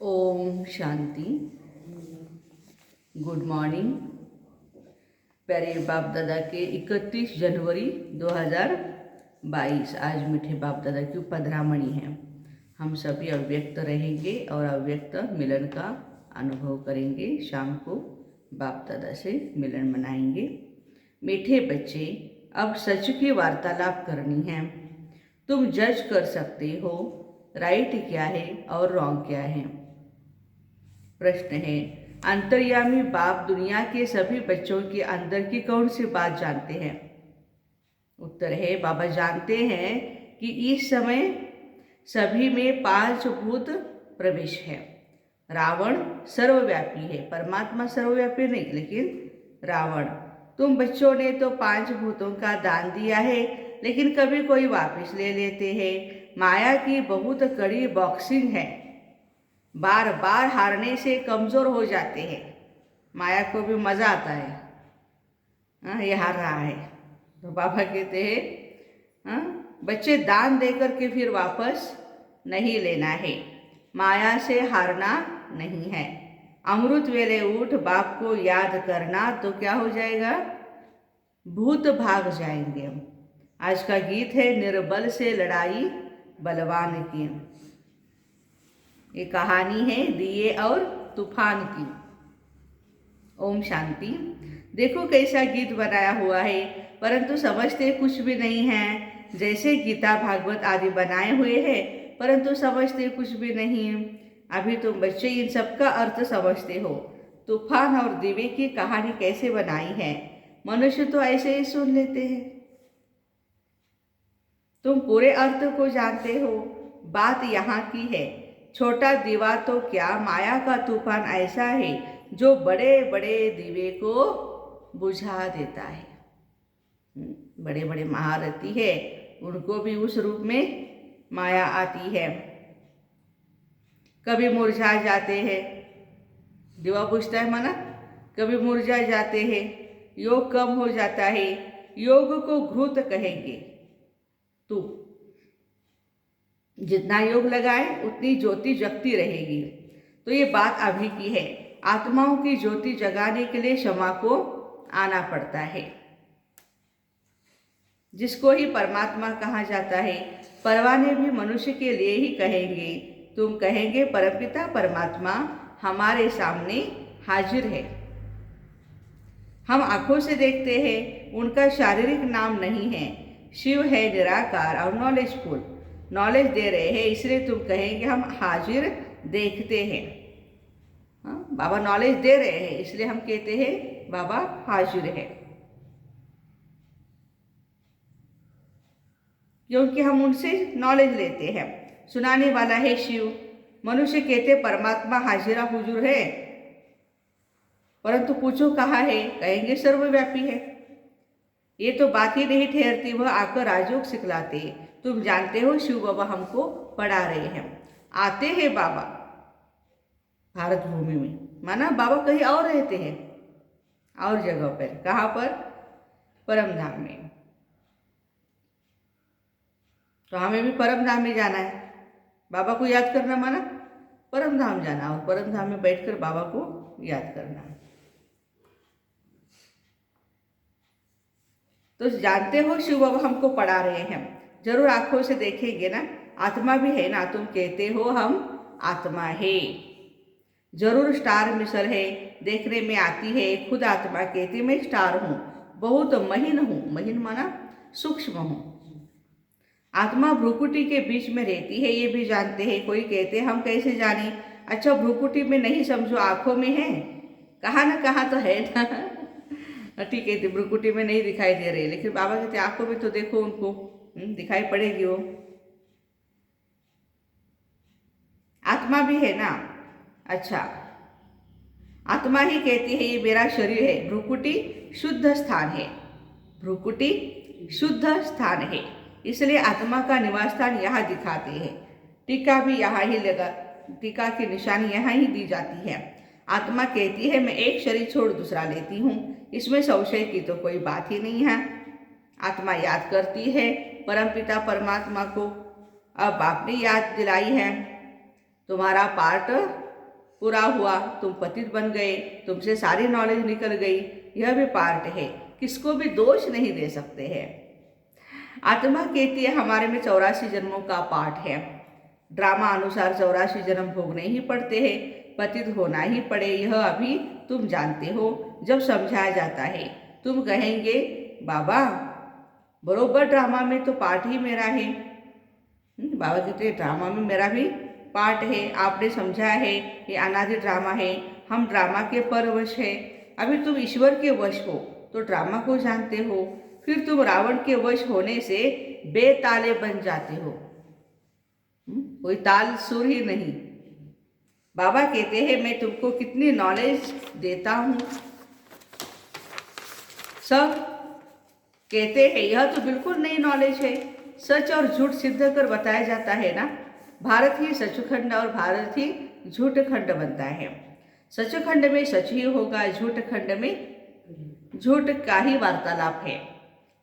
Om Shanti. Good morning. प्यारे बाप दादा के 31 जनवरी 2022। आज मीठे बाप दादा की 15 मणि है। हम सभी अव्यक्त रहेंगे और अव्यक्त मिलन का अनुभव करेंगे। शाम को बाप दादा से मिलन मनाएंगे। मीठे बच्चे, अब सच की वार्तालाप करनी है। तुम जज कर सकते हो राइट क्या है और रॉन्ग क्या है। प्रश्न है, अंतर्यामी बाप दुनिया के सभी बच्चों के अंदर की कौन सी बात जानते हैं? उत्तर है, बाबा जानते हैं कि इस समय सभी में 5 भूत प्रवेश है। रावण सर्वव्यापी है, परमात्मा सर्वव्यापी नहीं, लेकिन रावण। तुम बच्चों ने तो 5 भूतों का दान दिया है, लेकिन कभी कोई वापस ले लेते हैं। माया की बहुत कड़ी बॉक्सिंग है। बार बार हारने से कमज़ोर हो जाते हैं। माया को भी मज़ा आता है, हाँ ये हार रहा है तो बाबा कहते हैं, हाँ बच्चे दान देकर के फिर वापस नहीं लेना है। माया से हारना नहीं है। अमृत वेले उठ बाप को याद करना तो क्या हो जाएगा? भूत भाग जाएंगे। आज का गीत है, निर्बल से लड़ाई बलवान की। ये कहानी है दिए और तूफान की। ओम शांति। देखो कैसा गीत बनाया हुआ है, परंतु समझते कुछ भी नहीं है। जैसे गीता भागवत आदि बनाए हुए हैं, परंतु समझते कुछ भी नहीं। अभी तुम बच्चे इन सब का अर्थ समझते हो। तूफान और दिवे की कहानी कैसे बनाई है, मनुष्य तो ऐसे ही सुन लेते हैं। तुम पूरे अर्थ को जानते हो। बात यहाँ की है, छोटा दीवा तो क्या, माया का तूफान ऐसा है जो बड़े बड़े दीवे को बुझा देता है। बड़े बड़े महारथी है, उनको भी उस रूप में माया आती है। कभी मुरझा जाते हैं, दीवा बुझता है माना, कभी मुरझा जाते हैं। योग कम हो जाता है, योग को घृत कहेंगे। तो जितना योग लगाए उतनी ज्योति जगती रहेगी। तो ये बात अभी की है। आत्माओं की ज्योति जगाने के लिए क्षमा को आना पड़ता है, जिसको ही परमात्मा कहा जाता है। परवाने भी मनुष्य के लिए ही कहेंगे। तुम कहेंगे परमपिता परमात्मा हमारे सामने हाजिर है। हम आंखों से देखते हैं, उनका शारीरिक नाम नहीं है। शिव है निराकार और नॉलेजफुल, नॉलेज दे रहे हैं, इसलिए तुम कहेंगे हम हाजिर देखते हैं। हाँ, बाबा नॉलेज दे रहे हैं, इसलिए हम कहते हैं बाबा हाजिर है, क्योंकि हम उनसे नॉलेज लेते हैं। सुनाने वाला है शिव। मनुष्य कहते परमात्मा हाजिरा हुजूर है, परंतु पूछो कहाँ है, कहेंगे सर्वव्यापी है। ये तो बात ही नहीं ठहरती, वह आकर राजयोग सिखलाते। तुम जानते हो शिव बाबा हमको पढ़ा रहे हैं। आते हैं बाबा भारत भूमि में, माना बाबा कहीं और रहते हैं, और जगह पर। कहाँ पर? परम धाम में। तो हमें भी परम धाम में जाना है। बाबा को याद करना माना परम धाम जाना, और परम धाम में बैठकर बाबा को याद करना। तो जानते हो शिव बाबा हमको पढ़ा रहे हैं, जरूर आंखों से देखेंगे ना। आत्मा भी है ना, तुम कहते हो हम आत्मा है। जरूर स्टार मिसल है, देखने में आती है। खुद आत्मा कहती मैं स्टार हूँ, बहुत महीन हूँ। महीन माना सूक्ष्म हूँ। आत्मा भ्रुकुटी के बीच में रहती है, ये भी जानते हैं। कोई कहते हैं हम कैसे जाने? अच्छा भ्रुकुटी में नहीं, समझो आंखों में है, कहाँ ना कहाँ तो है ना। ठीक है, भ्रुकुटी में नहीं दिखाई दे रही, लेकिन बाबा कहते आंखों में तो देखो, उनको दिखाई पड़ेगी वो। आत्मा भी है ना। अच्छा, आत्मा ही कहती है ये मेरा शरीर है। भ्रुकुटी शुद्ध स्थान है, भ्रुकुटी शुद्ध स्थान है, इसलिए आत्मा का निवास स्थान यहाँ दिखाते हैं। टीका भी यहाँ ही लगा, टीका की निशानी यहाँ ही दी जाती है। आत्मा कहती है मैं एक शरीर छोड़ दूसरा लेती हूँ, इसमें संशय की तो कोई बात ही नहीं है। आत्मा याद करती है परमपिता परमात्मा को। अब आपने याद दिलाई है, तुम्हारा पार्ट पूरा हुआ, तुम पतित बन गए, तुमसे सारी नॉलेज निकल गई, यह भी पार्ट है, किसको भी दोष नहीं दे सकते हैं। आत्मा कहती है हमारे में 84 जन्मों का पाठ है, ड्रामा अनुसार 84 जन्म भोगने ही पड़ते हैं, पतित होना ही पड़े, यह अभी तुम जानते हो। जब समझाया जाता है तुम कहेंगे बाबा बरोबर ड्रामा में तो पार्ट ही मेरा है। बाबा कहते हैं ड्रामा में मेरा भी पार्ट है, आपने समझाया है ये अनादि ड्रामा है, हम ड्रामा के परवश है। अभी तुम ईश्वर के वश हो तो ड्रामा को जानते हो, फिर तुम रावण के वश होने से बेताले बन जाते हो, कोई ताल सुर ही नहीं। बाबा कहते हैं मैं तुमको कितनी नॉलेज देता हूँ, सब कहते हैं यह तो बिल्कुल नई नॉलेज है, सच और झूठ सिद्ध कर बताया जाता है ना। भारत ही सचखंड और भारत ही झूठ खंड बनता है। सचखंड में सच ही होगा, झूठ खंड में झूठ का ही वार्तालाप है।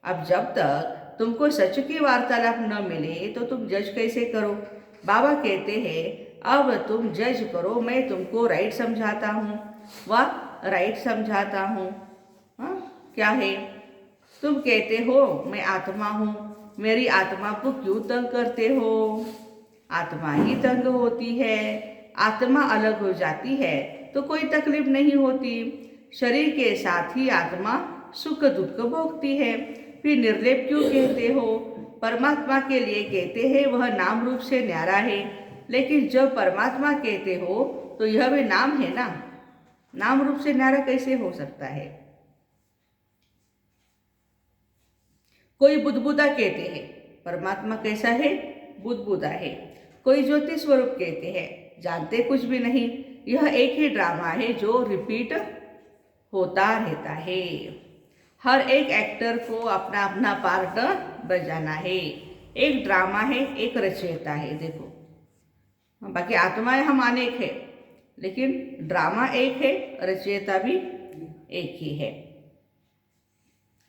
अब जब तक तुमको सच की वार्तालाप न मिले तो तुम जज कैसे करो। बाबा कहते हैं अब तुम जज करो, मैं तुमको राइट समझाता हूँ, वह राइट समझाता हूँ। क्या है, तुम कहते हो मैं आत्मा हूँ, मेरी आत्मा को क्यों तंग करते हो। आत्मा ही तंग होती है, आत्मा अलग हो जाती है तो कोई तकलीफ नहीं होती। शरीर के साथ ही आत्मा सुख दुख भोगती है, फिर निर्लेप क्यों कहते हो। परमात्मा के लिए कहते हैं वह नाम रूप से न्यारा है, लेकिन जब परमात्मा कहते हो तो यह भी नाम है ना, नाम रूप से न्यारा कैसे हो सकता है। कोई बुदबुदा कहते हैं, परमात्मा कैसा है, बुदबुदा है। कोई ज्योति स्वरूप कहते हैं, जानते कुछ भी नहीं, यह एक ही ड्रामा है जो रिपीट होता रहता है। हर एक एक्टर को अपना अपना पार्ट बजाना है, एक ड्रामा है, एक रचयिता है। देखो बाकी आत्माएं हम अनेक है, लेकिन ड्रामा एक है, रचयिता भी एक ही है।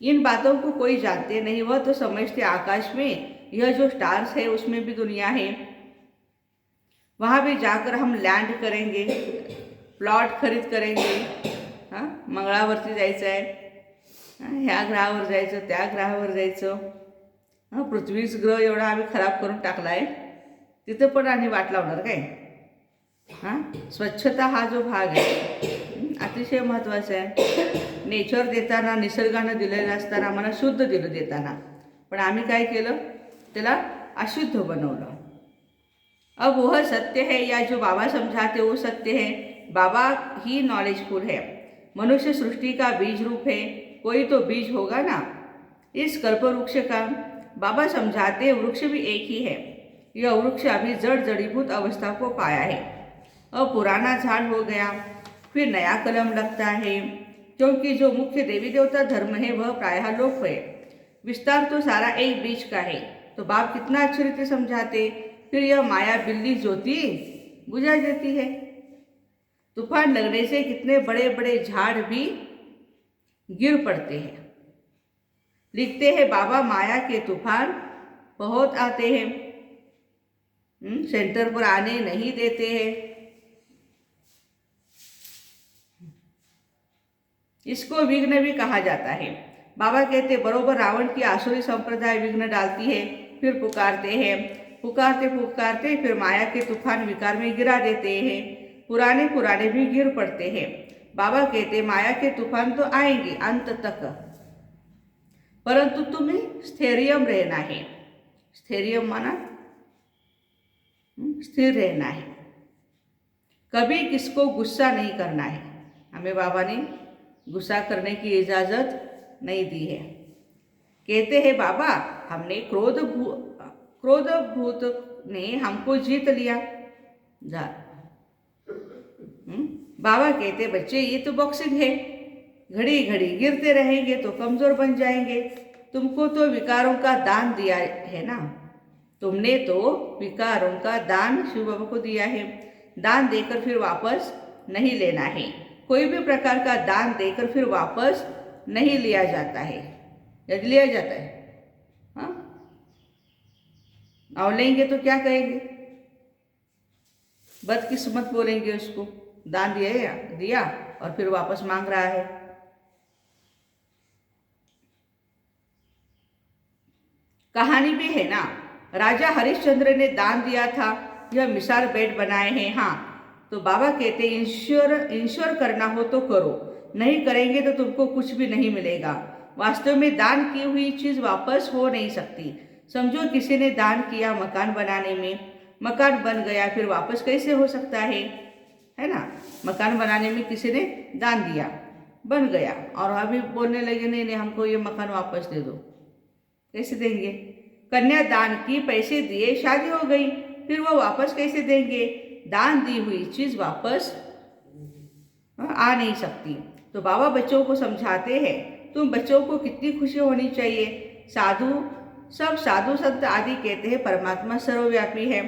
इन बातों को कोई जानते नहीं, वह तो समझते आकाश में यह जो स्टार्स है उसमें भी दुनिया है, वहाँ भी जाकर हम लैंड करेंगे, प्लॉट खरीद करेंगे। मंगळावरती जायचं आहे, ह्या ग्रहावर जायचं, त्या ग्रहावर जायचं। पृथ्वीच ग्रह एवढा आम्ही खराब करून टाकला आहे, तिथं पण आणि वाट लावणार काय। स्वच्छता हा जो भाग आहे अतिशय महत्त्वाचा आहे। नेचर देताना, निसर्गानं दिलेलं असताना आम्हाला शुद्ध दिलं देताना, पण आम्ही काय केलं, त्याला अशुद्ध बनवलं। अब वह सत्य है या जो बाबा समझाते वो सत्य है। बाबा ही नॉलेजफुल है, मनुष्य सृष्टि का बीज रूप है, कोई तो बीज होगा ना इस कल्प वृक्ष का। बाबा समझाते वृक्ष भी एक ही है, यह वृक्ष अभी जड़ जड़ीभूत अवस्था को पाया है। अब पुराना झाड़ हो गया, फिर नया कलम लगता है, क्योंकि जो मुख्य देवी देवता धर्म है वह प्रायः लोप है। विस्तार तो सारा एक बीज का है। तो बाप कितना अच्छी रीति समझाते, फिर यह माया बिल्ली ज्योति बुझा देती है। तूफान लगने से कितने बड़े बड़े झाड़ भी गिर पड़ते हैं। लिखते हैं बाबा माया के तूफान बहुत आते हैं, सेंटर पर आने नहीं देते हैं। इसको विघ्न भी कहा जाता है। बाबा कहते बरोबर रावण की आसुरी संप्रदाय विघ्न डालती है, फिर पुकारते हैं, पुकारते पुकारते फिर माया के तूफान विकार में गिरा देते हैं, पुराने पुराने भी गिर पड़ते हैं। बाबा कहते माया के तूफान तो आएंगे अंत तक, परंतु तुम्हें स्थैर्यम रहना है। स्थैर्यम माना स्थिर रहना है, कभी किसको गुस्सा नहीं करना है। हमें बाबा ने गुस्सा करने की इजाज़त नहीं दी है। कहते हैं बाबा हमने क्रोध भूत ने हमको जीत लिया। जा बाबा कहते बच्चे ये तो बॉक्सिंग है, घड़ी घड़ी गिरते रहेंगे तो कमज़ोर बन जाएंगे। तुमको तो विकारों का दान दिया है ना, तुमने तो विकारों का दान शिव बाबा को दिया है। दान देकर फिर वापस नहीं लेना है, कोई भी प्रकार का दान देकर फिर वापस नहीं लिया जाता है। यदि लिया जाता है और लेंगे तो क्या कहेंगे, बदकिस्मत बोलेंगे उसको। दान दिया और फिर वापस मांग रहा है। कहानी भी है ना, राजा हरिश्चंद्र ने दान दिया था, यह मिसाल बेड बनाए हैं। हाँ, तो बाबा कहते इंश्योर करना हो तो करो, नहीं करेंगे तो तुमको कुछ भी नहीं मिलेगा। वास्तव में दान की हुई चीज वापस हो नहीं सकती। समझो किसी ने दान किया मकान बनाने में, मकान बन गया, फिर वापस कैसे हो सकता है ना। मकान बनाने में किसी ने दान दिया, बन गया, और अभी बोलने लगे नहीं नहीं हमको ये मकान वापस दे दो, कैसे देंगे। कन्यादान की, पैसे दिए, शादी हो गई, फिर वो वापस कैसे देंगे। दान दी हुई चीज वापस आ नहीं सकती। तो बाबा बच्चों को समझाते हैं, तुम बच्चों को कितनी खुशी होनी चाहिए। सब साधु संत आदि कहते हैं परमात्मा सर्वव्यापी है,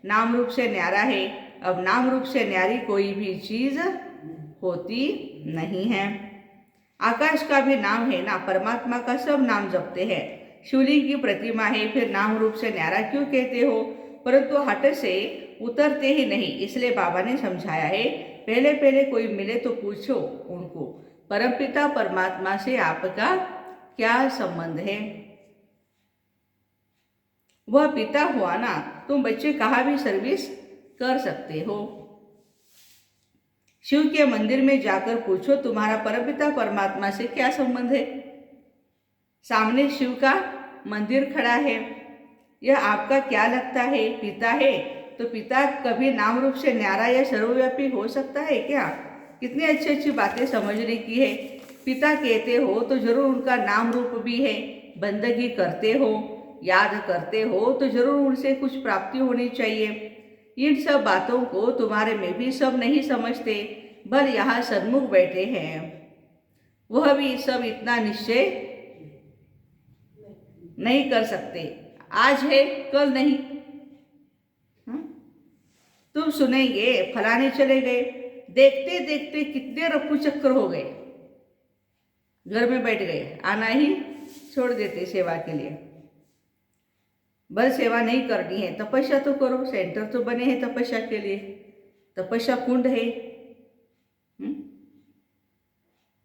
नाम रूप से न्यारा है। अब नाम रूप से न्यारी कोई भी चीज होती नहीं है। आकाश का भी नाम है ना, परमात्मा का सब नाम जपते हैं। शिवलिंग की प्रतिमा है, फिर नाम रूप से न्यारा क्यों कहते हो। परंतु हट से उतरते ही नहीं, इसलिए बाबा ने समझाया है, पहले पहले कोई मिले तो पूछो उनको, परमपिता परमात्मा से आपका क्या संबंध है। वह पिता हुआ ना, तुम बच्चे कहाँ भी सर्विस कर सकते हो। शिव के मंदिर में जाकर पूछो तुम्हारा परमपिता परमात्मा से क्या संबंध है। सामने शिव का मंदिर खड़ा है, यह आपका क्या लगता है, पिता है। तो पिता कभी नाम रूप से न्यारा या सर्वव्यापी हो सकता है क्या। कितनी अच्छी अच्छी बातें समझने की है। पिता कहते हो तो जरूर उनका नाम रूप भी है। बंदगी करते हो, याद करते हो तो जरूर उनसे कुछ प्राप्ति होनी चाहिए। इन सब बातों को तुम्हारे में भी सब नहीं समझते, बल यहाँ सन्मुख बैठे हैं, वह भी सब इतना निश्चय नहीं कर सकते। आज है कल नहीं। तुम सुनेंगे फलाने चले गए, देखते देखते कितने रफू चक्कर हो गए, घर में बैठ गए, आना ही छोड़ देते सेवा के लिए। बस सेवा नहीं करनी है, तपस्या तो करो, सेंटर तो बने हैं तपस्या के लिए, तपस्या कुंड है।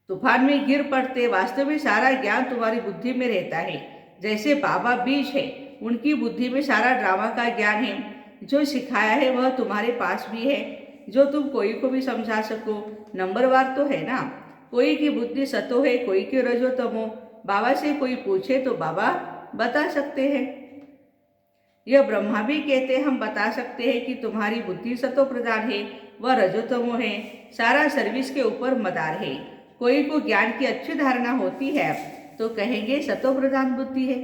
तूफान में गिर पड़ते, वास्तव में सारा ज्ञान तुम्हारी बुद्धि में रहता है। जैसे बाबा बीज है, उनकी बुद्धि में सारा ड्रामा का ज्ञान है। जो सिखाया है वह तुम्हारे पास भी है, जो तुम कोई को भी समझा सको। नंबरवार तो है ना, कोई की बुद्धि सतो है, कोई की रजो तमो। बाबा से कोई पूछे तो बाबा बता सकते हैं। यह ब्रह्मा भी कहते हम बता सकते हैं कि तुम्हारी बुद्धि सतो प्रधान है, वह रजोतमो है। सारा सर्विस के ऊपर मदार है। कोई को ज्ञान की अच्छी धारणा होती है तो कहेंगे सतो प्रधान बुद्धि है।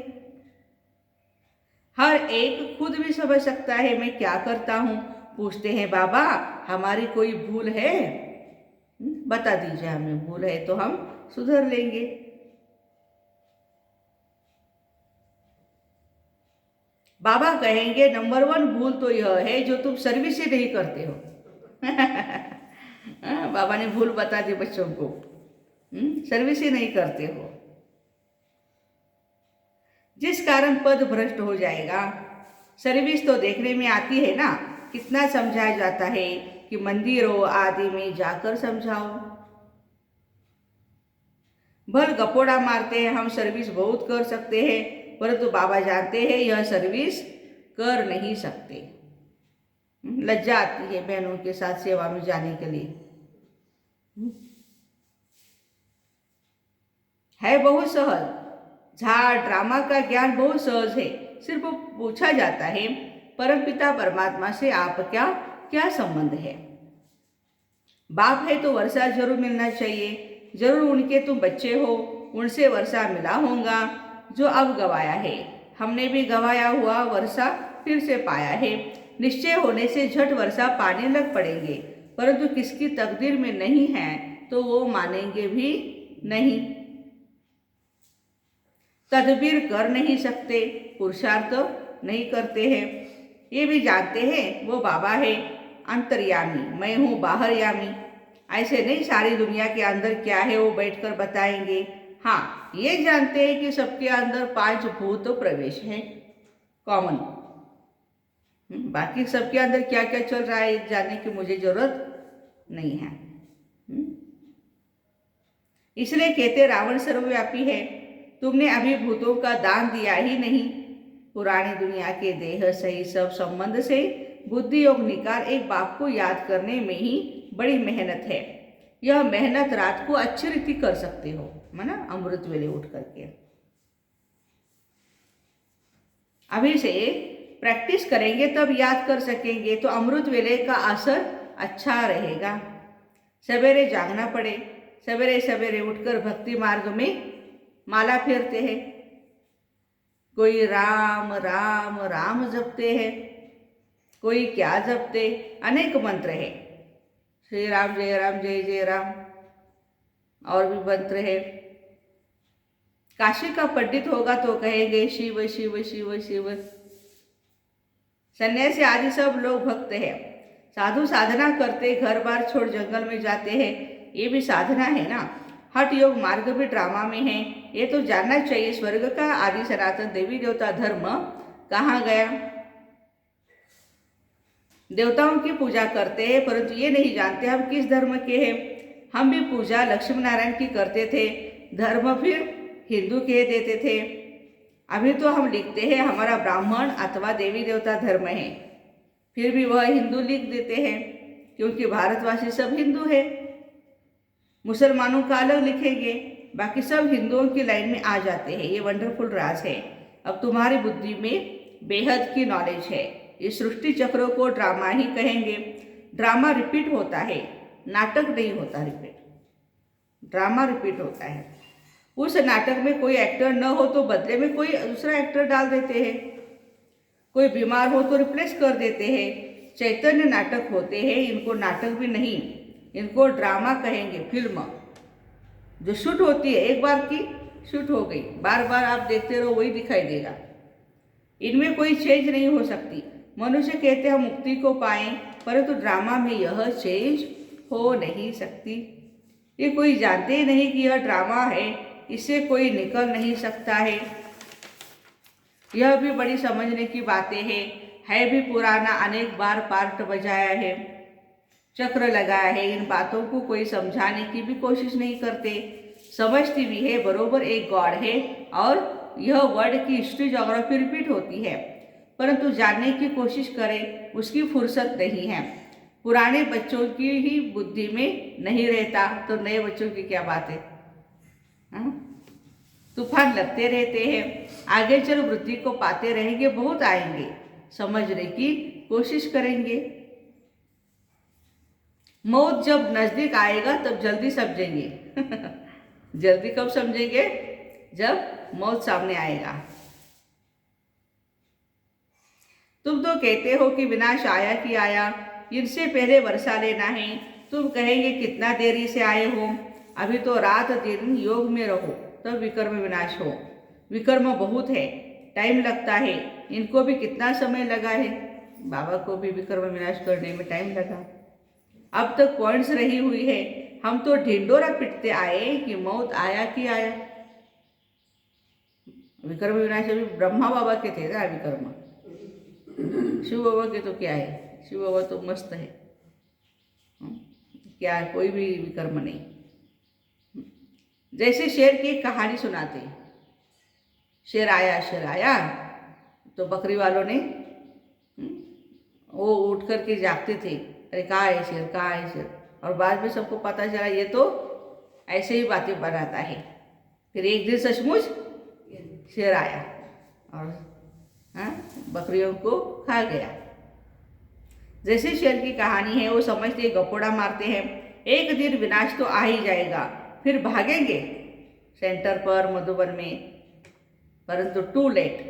हर एक खुद भी समझ सकता है मैं क्या करता हूँ। पूछते हैं बाबा हमारी कोई भूल है, बता दीजिए, हमें भूल है तो हम सुधर लेंगे। बाबा कहेंगे नंबर 1 भूल तो यह है जो तुम सर्विस ही नहीं करते हो। बाबा ने भूल बता दी बच्चों को, सर्विस ही नहीं करते हो, जिस कारण पद भ्रष्ट हो जाएगा। सर्विस तो देखने में आती है ना, कितना समझाया जाता है कि मंदिरों आदि में जाकर समझाओ। भल गपोड़ा मारते हैं हम सर्विस बहुत कर सकते हैं, परंतु बाबा जानते हैं यह सर्विस कर नहीं सकते। लज्जा आती है बहनों के साथ सेवा में जाने के लिए। है बहुत सहज, झाड़ ड्रामा का ज्ञान बहुत सहज है। सिर्फ पूछा जाता है परमपिता परमात्मा से आपका क्या संबंध है। बाप है तो वर्षा जरूर मिलना चाहिए, जरूर उनके तुम बच्चे हो, उनसे वर्षा मिला होगा जो अब गवाया है। हमने भी गवाया हुआ वर्षा फिर से पाया है। निश्चय होने से झट वर्षा पाने लग पड़ेंगे, परंतु किसकी तकदीर में नहीं है तो वो मानेंगे भी नहीं। तदबीर कर नहीं सकते, पुरुषार्थ नहीं करते हैं। ये भी जानते हैं वो बाबा है अंतर्यामी, मैं हूँ बाहरयामी। ऐसे नहीं सारी दुनिया के अंदर क्या है वो बैठकर बताएंगे। हाँ, ये जानते हैं कि सबके अंदर 5 भूत प्रवेश है, कॉमन। बाकी सबके अंदर क्या क्या चल रहा है जानने की मुझे जरूरत नहीं है। इसलिए कहते रावण सर्वव्यापी है। तुमने अभी भूतों का दान दिया ही नहीं। पुरानी दुनिया के देह सही सब संबंध से बुद्धि योग निकाल एक बाप को याद करने में ही बड़ी मेहनत है। यह मेहनत रात को अच्छी रीति कर सकते हो, माना अमृत वेले उठ करके। अभी से प्रैक्टिस करेंगे तब याद कर सकेंगे, तो अमृत वेले का असर अच्छा रहेगा। सवेरे जागना पड़े, सवेरे सवेरे उठकर भक्ति मार्ग में माला फेरते हैं। कोई राम राम राम जपते हैं, कोई क्या जपते, अनेक मंत्र है। श्री राम जय जय राम, और भी मंत्र है। काशी का पंडित होगा तो कहेंगे शिव शिव शिव शिव। सन्यासी आदि सब लोग भक्त हैं। साधु साधना करते, घर बार छोड़ जंगल में जाते हैं, ये भी साधना है ना। हठ योग मार्ग भी ड्रामा में है, ये तो जानना चाहिए। स्वर्ग का आदि सनातन देवी देवता धर्म कहाँ गया? देवताओं की पूजा करते हैं, परंतु ये नहीं जानते हम किस धर्म के हैं। हम भी पूजा लक्ष्मी नारायण की करते थे, धर्म फिर हिंदू कह देते थे। अभी तो हम लिखते हैं हमारा ब्राह्मण अथवा देवी देवता धर्म है, फिर भी वह हिंदू लिख देते हैं, क्योंकि भारतवासी सब हिंदू है। मुसलमानों का अलग लिखेंगे, बाकी सब हिंदुओं की लाइन में आ जाते हैं। ये वंडरफुल राज है। अब तुम्हारी बुद्धि में बेहद की नॉलेज है। इस सृष्टि चक्रों को ड्रामा ही कहेंगे। ड्रामा रिपीट होता है, नाटक नहीं होता रिपीट। ड्रामा रिपीट होता है। उस नाटक में कोई एक्टर न हो तो बदले में कोई दूसरा एक्टर डाल देते हैं। कोई बीमार हो तो रिप्लेस कर देते हैं। चैतन्य नाटक होते हैं, इनको नाटक भी नहीं, इनको ड्रामा कहेंगे। फिल्म जो शूट होती है, एक बार की शूट हो गई, बार बार आप देखते रहो वही दिखाई देगा। इनमें कोई चेंज नहीं हो सकती। मनुष्य कहते हैं मुक्ति को पाएं, परंतु ड्रामा में यह चेंज हो नहीं सकती। ये कोई जानते ही नहीं कि यह ड्रामा है, इससे कोई निकल नहीं सकता है। यह भी बड़ी समझने की बातें हैं। है भी पुराना, अनेक बार पार्ट बजाया है, चक्र लगाया है। इन बातों को कोई समझाने की भी कोशिश नहीं करते। समझती भी है बरोबर एक गॉड है, और यह वर्ड की हिस्ट्री ज्योग्राफी रिपीट होती है, परंतु जानने की कोशिश करें उसकी फुर्सत नहीं है। पुराने बच्चों की ही बुद्धि में नहीं रहता, तो नए बच्चों की क्या बात है? तूफान लगते रहते हैं। आगे चल वृद्धि को पाते रहेंगे, बहुत आएंगे, समझने की कोशिश करेंगे। मौत जब नजदीक आएगा तब जल्दी समझेंगे। जल्दी कब समझेंगे? जब मौत सामने आएगा। तुम तो कहते हो कि विनाश आया कि आया, इनसे पहले वर्षा लेना है। तुम कहेंगे कितना देरी से आए हो, अभी तो रात दिन योग में रहो तब विकर्म विनाश हो। विकर्म बहुत है, टाइम लगता है। इनको भी कितना समय लगा है, बाबा को भी विकर्म विनाश करने में टाइम लगा। अब तक पॉइंट्स रही हुई है, हम तो ढिंडोरा पिटते आए कि मौत आया कि आया। विकर्म विनाश अभी ब्रह्मा बाबा के थे ना विकर्म, शिव बाबा के तो क्या है, शिव बाबा तो मस्त है, क्या है, कोई भी विकर्म नहीं। जैसे शेर की एक कहानी सुनाते, शेर आया तो बकरी वालों ने वो उठ करके जागते थे, अरे कहाँ है शेर, कहाँ है शेर, और बाद में सबको पता चला ये तो ऐसे ही बातें बनाता है। फिर एक दिन सचमुच शेर आया और बकरियों को खा गया। जैसे शेर की कहानी है, वो समझते गपोड़ा मारते हैं, एक दिन विनाश तो आ ही जाएगा, फिर भागेंगे सेंटर पर मधुबन में, परंतु टू लेट।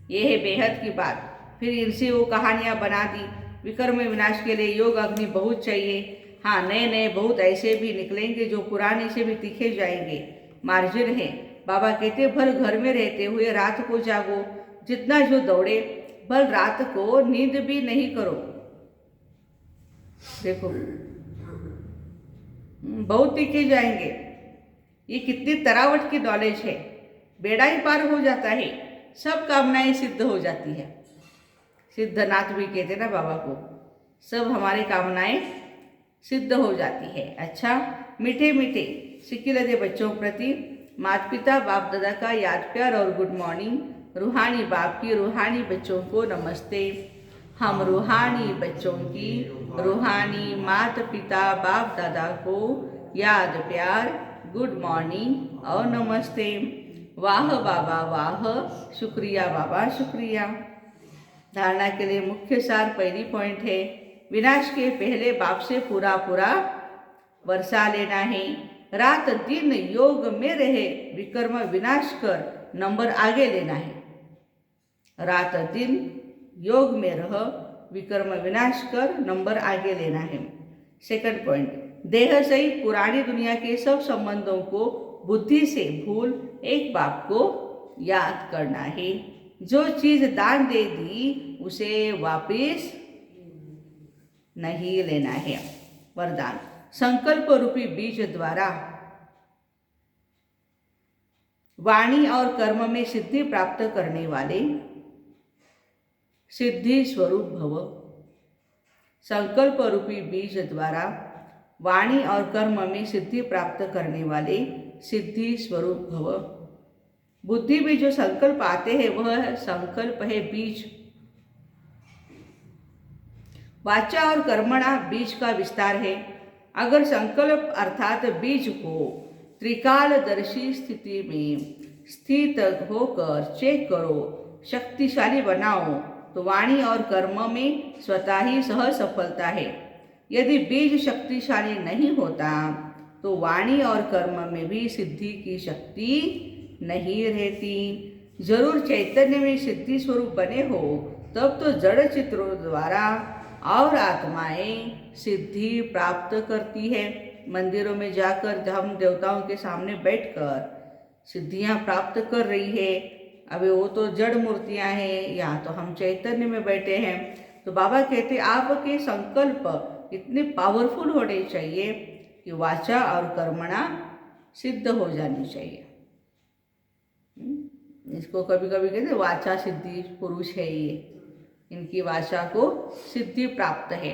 ये है बेहद की बात। फिर इनसे वो कहानियाँ बना दी। विकर्म विनाश के लिए योग अग्नि बहुत चाहिए। हाँ, नए नए बहुत ऐसे भी निकलेंगे जो पुराने से भी तीखे जाएंगे। मार्जिन है। बाबा कहते भल घर में रहते हुए रात को जागो, जितना जो दौड़े भल रात को नींद भी नहीं करो। देखो बहुत तीखे जाएंगे। ये कितनी तरावट की नॉलेज है, बेड़ा ही पार हो जाता है, सब कामनाएं सिद्ध हो जाती है। सिद्धनाथ भी कहते ना बाबा को, सब हमारी कामनाएं सिद्ध हो जाती है। अच्छा, मीठे मीठे सिक्के लदे बच्चों प्रति माता पिता बाप दादा का याद प्यार और गुड मॉर्निंग। रूहानी बाप की रूहानी बच्चों को नमस्ते। हम रूहानी बच्चों की रूहानी माता पिता बाप दादा को याद प्यार, गुड मॉर्निंग और नमस्ते। वाह बाबा वाह, शुक्रिया बाबा शुक्रिया। धारणा के लिए मुख्य सार पहली पॉइंट है, विनाश के पहले बाप से पूरा पूरा वर्षा लेना है। रात दिन योग में रहे, विकर्म विनाश कर नंबर आगे लेना है। रात दिन योग में रह, विकर्म विनाश कर नंबर आगे लेना है। सेकंड पॉइंट, देह सहित पुरानी दुनिया के सब संबंधों को बुद्धि से भूल एक बाप को याद करना है। जो चीज दान दे दी उसे वापस नहीं लेना है। वरदान, संकल्प रूपी बीज द्वारा वाणी और कर्म में सिद्धि प्राप्त करने वाले सिद्धि स्वरूप भव। संकल्प रूपी बीज द्वारा वाणी और कर्म में सिद्धि प्राप्त करने वाले सिद्धि स्वरूप भव। बुद्धि में जो संकल्प आते हैं वह संकल्प है बीज। वाचा और कर्मणा बीज का विस्तार है। अगर संकल्प अर्थात बीज को त्रिकालदर्शी स्थिति में स्थित होकर चेक करो, शक्तिशाली बनाओ, तो वाणी और कर्म में स्वतः ही सह सफलता है। यदि बीज शक्तिशाली नहीं होता तो वाणी और कर्म में भी सिद्धि की शक्ति नहीं रहती। जरूर चैतन्य में सिद्धि स्वरूप बने हो तब तो जड़ चित्रों द्वारा और आत्माएं सिद्धि प्राप्त करती है। मंदिरों में जाकर हम देवताओं के सामने बैठकर सिद्धियां प्राप्त कर रही है। अभी वो तो जड़ मूर्तियां हैं, यहाँ तो हम चैतन्य में बैठे हैं। तो बाबा कहते आपके संकल्प इतने पावरफुल होने चाहिए कि वाचा और कर्मणा सिद्ध हो जानी चाहिए। इसको कभी कभी कहते वाचा सिद्धि पुरुष है, ये इनकी वाचा को सिद्धि प्राप्त है,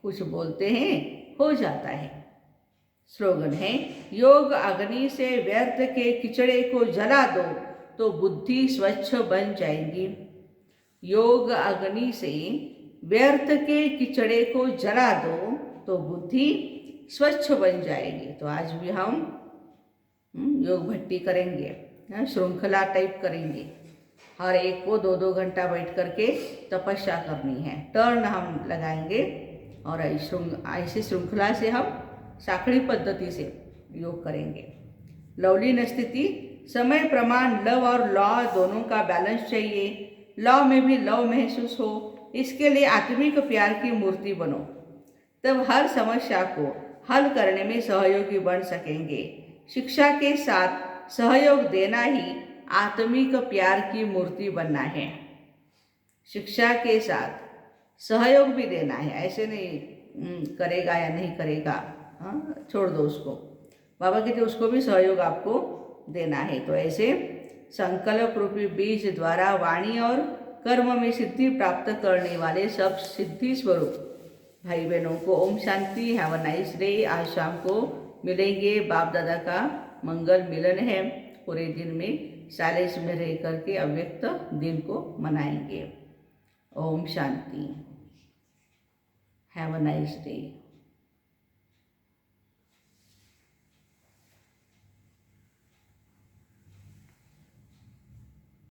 कुछ बोलते हैं हो जाता है। स्लोगन है, योग अग्नि से व्यर्थ के किचड़े को जला दो तो बुद्धि स्वच्छ बन जाएगी। योग अग्नि से व्यर्थ के किचड़े को जला दो तो बुद्धि स्वच्छ बन जाएगी। तो आज भी हम योग भट्टी करेंगे, श्रृंखला टाइप करेंगे। हर एक को 2-2 घंटा बैठ करके तपस्या करनी है। टर्न हम लगाएंगे और ऐसी श्रृंखला से हम साखड़ी पद्धति से योग करेंगे। लवलीन स्थिति, समय प्रमाण लव और लॉ दोनों का बैलेंस चाहिए। लॉ में भी लव महसूस हो, इसके लिए आत्मिक प्यार की मूर्ति बनो, तब हर समस्या को हल करने में सहयोगी बन सकेंगे। शिक्षा के साथ सहयोग देना ही आत्मिक प्यार की मूर्ति बनना है। शिक्षा के साथ सहयोग भी देना है, ऐसे नहीं करेगा या नहीं करेगा, हाँ छोड़ दो उसको। बाबा कहते उसको भी सहयोग आपको देना है। तो ऐसे संकल्प रूपी बीज द्वारा वाणी और कर्म में सिद्धि प्राप्त करने वाले सब सिद्धि स्वरूप भाई बहनों को Om Shanti, have a nice day. आज शाम को मिलेंगे, बाप दादा का मंगल मिलन है। पूरे दिन में साइलेंस में रह करके अव्यक्त दिन को मनाएंगे। Om Shanti, have a nice day.